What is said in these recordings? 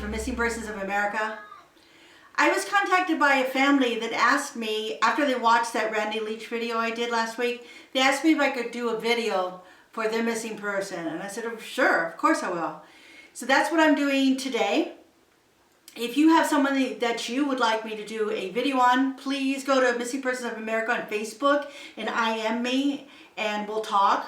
from Missing Persons of America. I was contacted by a family that asked me, after they watched that Randy Leach video I did last week, they asked me if I could do a video for their missing person. And I said, oh, sure, of course I will. So that's what I'm doing today. If you have someone that you would like me to do a video on, please go to Missing Persons of America on Facebook and IM me and we'll talk.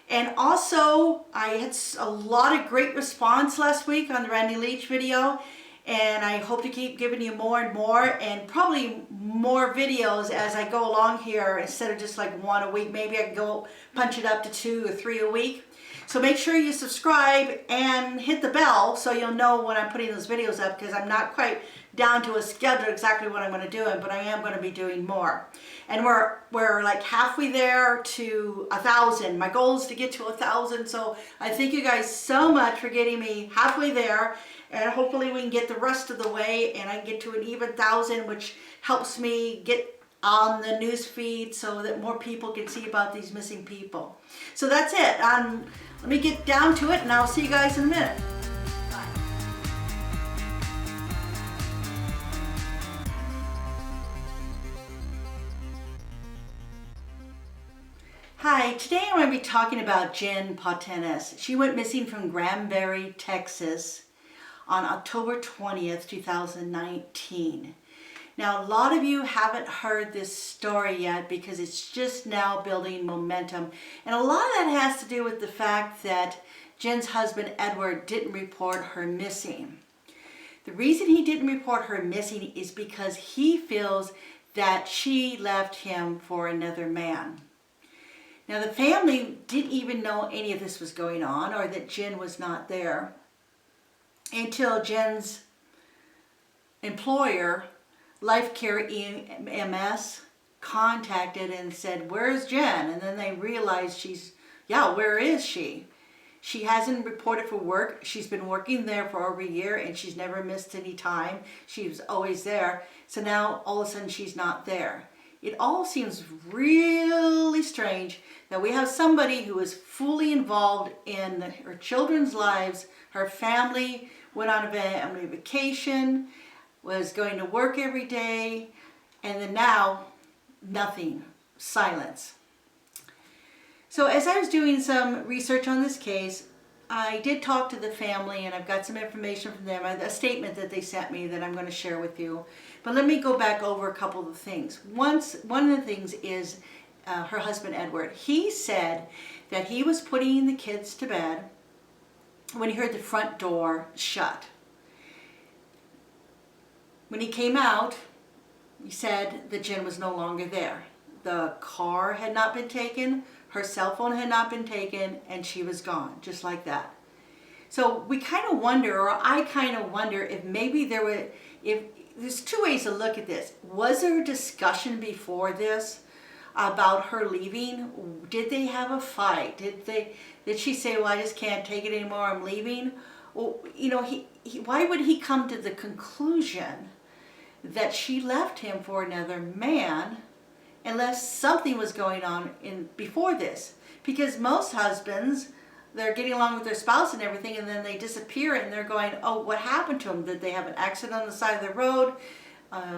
And also, I had a lot of great response last week on the Randy Leach video, and I hope to keep giving you more and more, and probably more videos as I go along here instead of just like one a week. Maybe I can go punch it up to 2 or 3 a week. So make sure you subscribe and hit the bell so you'll know when I'm putting those videos up, because I'm not quite down to a schedule exactly what I'm going to do, but I am going to be doing more. And we're like halfway there to 1,000. My goal is to get to 1,000. So I thank you guys so much for getting me halfway there. And hopefully we can get the rest of the way and I can get to an even 1,000, which helps me get on the news feed so that more people can see about these missing people. So that's it. Let me get down to it and I'll see you guys in a minute. Bye. Hi, today I'm going to be talking about Jenn Pautenis. She went missing from Granbury, Texas on October 20th, 2019. Now, a lot of you haven't heard this story yet because it's just now building momentum. And a lot of that has to do with the fact that Jenn's husband, Edward, didn't report her missing. The reason he didn't report her missing is because he feels that she left him for another man. Now, the family didn't even know any of this was going on or that Jenn was not there until Jenn's employer, Life Care EMS, contacted and said, where's Jenn? And then they realized where is she? She hasn't reported for work. She's been working there for over a year and she's never missed any time. She was always there. So now all of a sudden she's not there. It all seems really strange that we have somebody who is fully involved in her children's lives. Her family went on a family vacation, was going to work every day, and then now, nothing, silence. So as I was doing some research on this case, I did talk to the family and I've got some information from them, a statement that they sent me that I'm going to share with you. But let me go back over a couple of things. One of the things is her husband, Edward. He said that he was putting the kids to bed when he heard the front door shut. When he came out, he said that Jenn was no longer there. The car had not been taken, her cell phone had not been taken, and she was gone, just like that. So we kind of wonder, or I kind of wonder, if maybe there's 2 ways to look at this. Was there a discussion before this about her leaving? Did they have a fight? Did she say, well, I just can't take it anymore, I'm leaving? Well, you know, why would he come to the conclusion that she left him for another man unless something was going on before this? Because most husbands, they're getting along with their spouse and everything, and then they disappear and they're going, oh, what happened to them? Did they have an accident on the side of the road?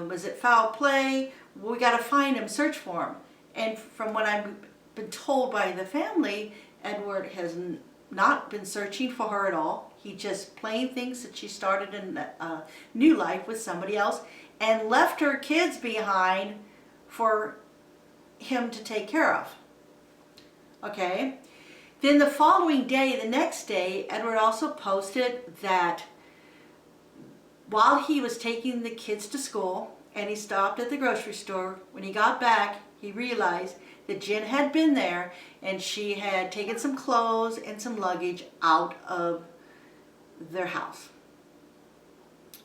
Was it foul play? We got to find him, search for him. And from what I've been told by the family, Edward has not been searching for her at all. He just plain thinks that she started a new life with somebody else and left her kids behind for him to take care of. Okay? Then the following day, the next day, Edward also posted that while he was taking the kids to school and he stopped at the grocery store, when he got back, he realized that Jenn had been there and she had taken some clothes and some luggage out of their house.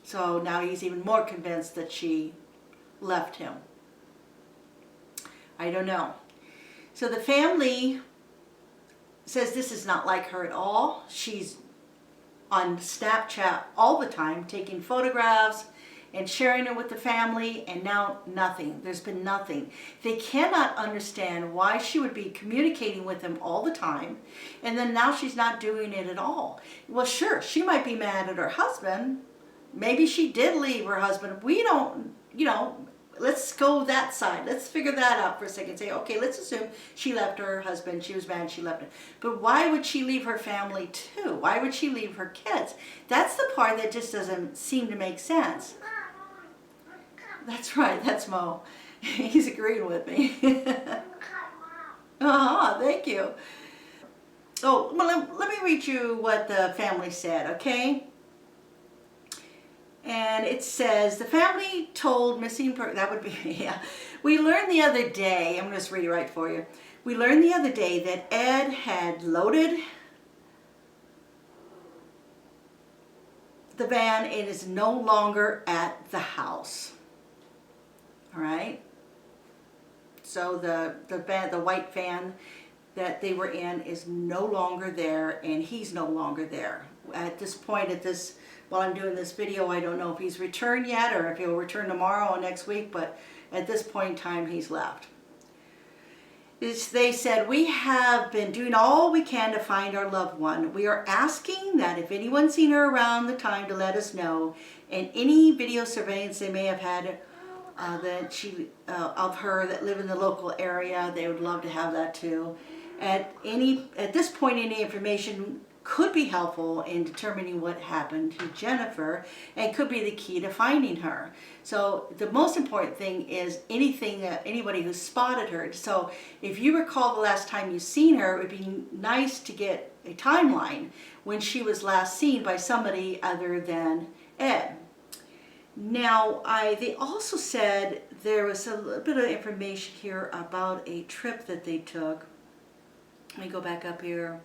So now he's even more convinced that she left him. I don't know. So the family says this is not like her at all. She's on Snapchat all the time, taking photographs and sharing it with the family, and now nothing. There's been nothing. They cannot understand why she would be communicating with them all the time, and then now she's not doing it at all. Well, sure, she might be mad at her husband, maybe she did leave her husband. We don't, let's go that side. Let's figure that out for a second. Say, okay, let's assume she left her husband. She was mad, she left him. But why would she leave her family too? Why would she leave her kids? That's the part that just doesn't seem to make sense. That's right, that's Mo. He's agreeing with me. Thank you. Oh, well, let me read you what the family said, okay? And it says, the family told that would be, yeah. We learned the other day, I'm going to just read it right for you. We learned the other day that Ed had loaded the van and is no longer at the house. All right? So the white van that they were in is no longer there, and he's no longer there. At this point, while I'm doing this video, I don't know if he's returned yet or if he'll return tomorrow or next week, but at this point in time, he's left. They said, we have been doing all we can to find our loved one. We are asking that if anyone's seen her around the time to let us know, and any video surveillance they may have had of her that live in the local area, they would love to have that too. At this point, any information could be helpful in determining what happened to Jennifer and could be the key to finding her. So the most important thing is anybody who spotted her. So if you recall the last time you seen her, it would be nice to get a timeline when she was last seen by somebody other than Ed. Now, they also said there was a little bit of information here about a trip that they took. Let me go back up here.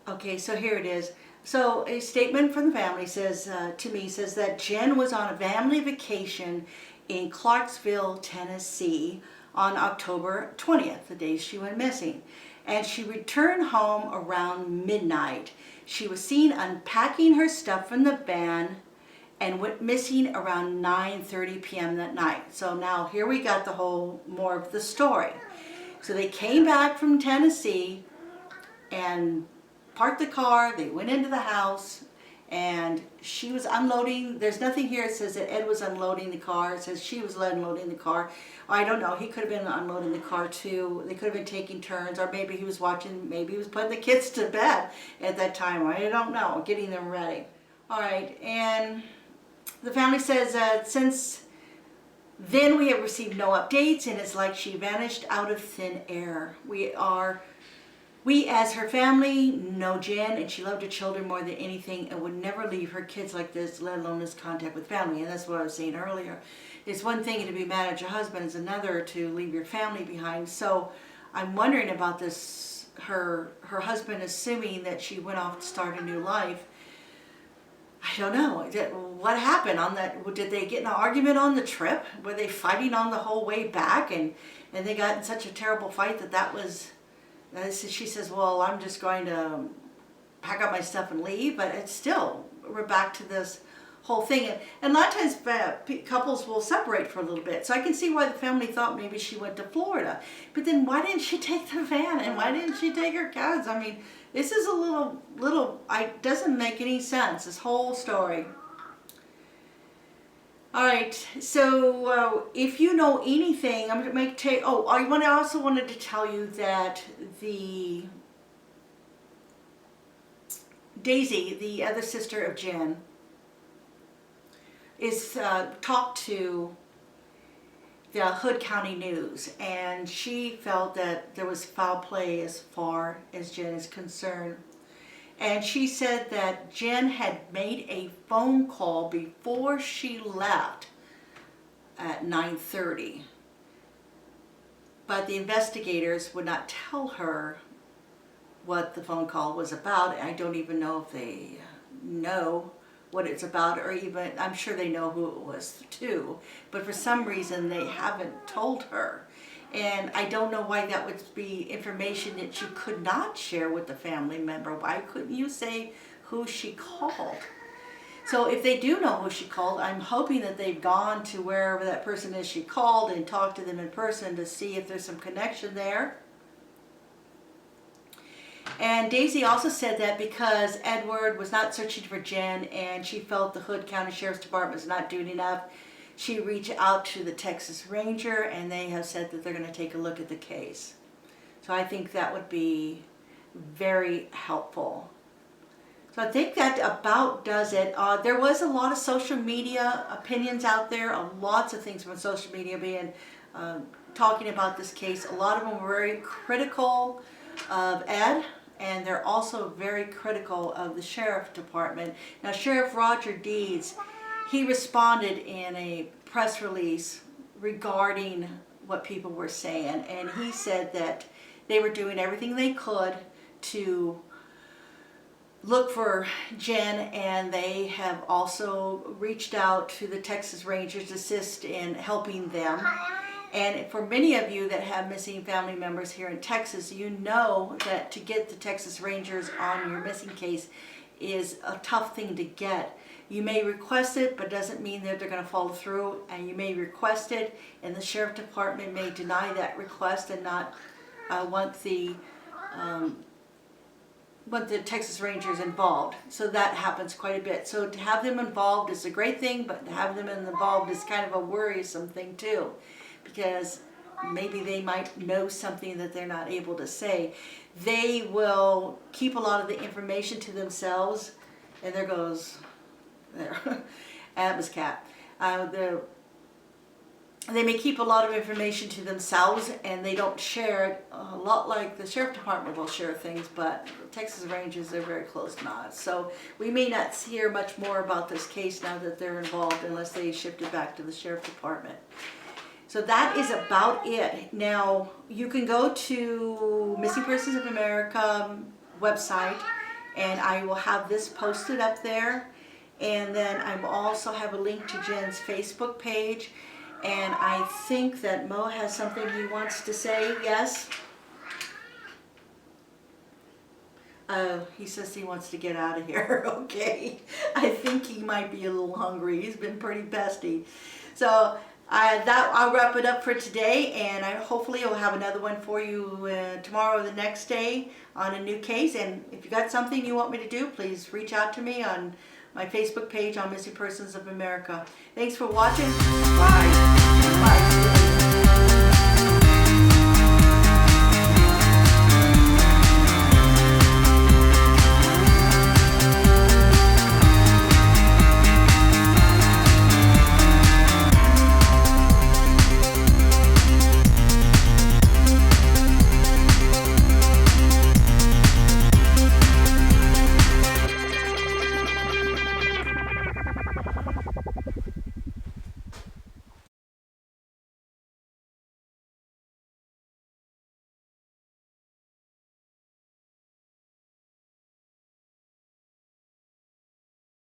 Okay, so here it is. So a statement from the family says that Jenn was on a family vacation in Clarksville, Tennessee on October 20th, the day she went missing. And she returned home around midnight. She was seen unpacking her stuff from the van and went missing around 9:30 p.m. that night. So now here we got more of the story. So they came back from Tennessee and parked the car. They went into the house and she was unloading. There's nothing here that says that Ed was unloading the car. It says she was unloading the car. I don't know. He could have been unloading the car too. They could have been taking turns, or maybe he was watching, maybe he was putting the kids to bed at that time. I don't know, getting them ready. All right, and the family says that since then we have received no updates, and it's like she vanished out of thin air. We as her family know Jenn, and she loved her children more than anything and would never leave her kids like this, let alone lose contact with family. And that's what I was saying earlier. It's one thing to be mad at your husband, it's another to leave your family behind. So I'm wondering about this, her husband assuming that she went off to start a new life. I don't know. What happened on that? Did they get in an argument on the trip? Were they fighting on the whole way back? And they got in such a terrible fight that was... She says, well, I'm just going to pack up my stuff and leave. But it's still, we're back to this whole thing. And a lot of times couples will separate for a little bit. So I can see why the family thought maybe she went to Florida. But then why didn't she take the van? And why didn't she take her kids? I mean, this is a little, doesn't make any sense, this whole story. All right, so if you know anything, I'm going to I also wanted to tell you that Daisy, the other sister of Jenn, is talked to the Hood County News, and she felt that there was foul play as far as Jenn is concerned. And she said that Jenn had made a phone call before she left at 9:30. But the investigators would not tell her what the phone call was about. I don't even know if they know what it's about, or even, I'm sure they know who it was too. But for some reason they haven't told her. And I don't know why that would be information that you could not share with the family member. Why couldn't you say who she called? So if they do know who she called, I'm hoping that they've gone to wherever that person is she called and talked to them in person to see if there's some connection there. And Daisy also said that because Edward was not searching for Jenn and she felt the Hood County Sheriff's Department was not doing enough, she reached out to the Texas Ranger, and they have said that they're going to take a look at the case. So I think that would be very helpful. So I think that about does it. There was a lot of social media opinions out there, lots of things from social media being talking about this case. A lot of them were very critical of Ed, and they're also very critical of the Sheriff Department. Now, Sheriff Roger Deeds, he responded in a press release regarding what people were saying, and he said that they were doing everything they could to look for Jenn, and they have also reached out to the Texas Rangers to assist in helping them. And for many of you that have missing family members here in Texas, you know that to get the Texas Rangers on your missing case is a tough thing to get. You may request it, but doesn't mean that they're going to follow through. And you may request it, and the Sheriff Department may deny that request and not want the Texas Rangers involved. So that happens quite a bit. So to have them involved is a great thing, but to have them involved is kind of a worrisome thing too, because maybe they might know something that they're not able to say. They will keep a lot of the information to themselves, and there goes, there, that was Cat. They may keep a lot of information to themselves, and they don't share it a lot like the Sheriff Department will share things, but Texas Rangers are very close knots. So we may not hear much more about this case now that they're involved unless they shift it back to the Sheriff Department. So that is about it. Now, you can go to Missing Persons of America website, and I will have this posted up there. And then I will also have a link to Jenn's Facebook page. And I think that Mo has something he wants to say. Yes? He says he wants to get out of here. Okay. I think he might be a little hungry. He's been pretty pesty. So I'll wrap it up for today, and hopefully I'll have another one for you tomorrow or the next day on a new case. And if you got something you want me to do, please reach out to me on my Facebook page on Missing Persons of America. Thanks for watching. Bye.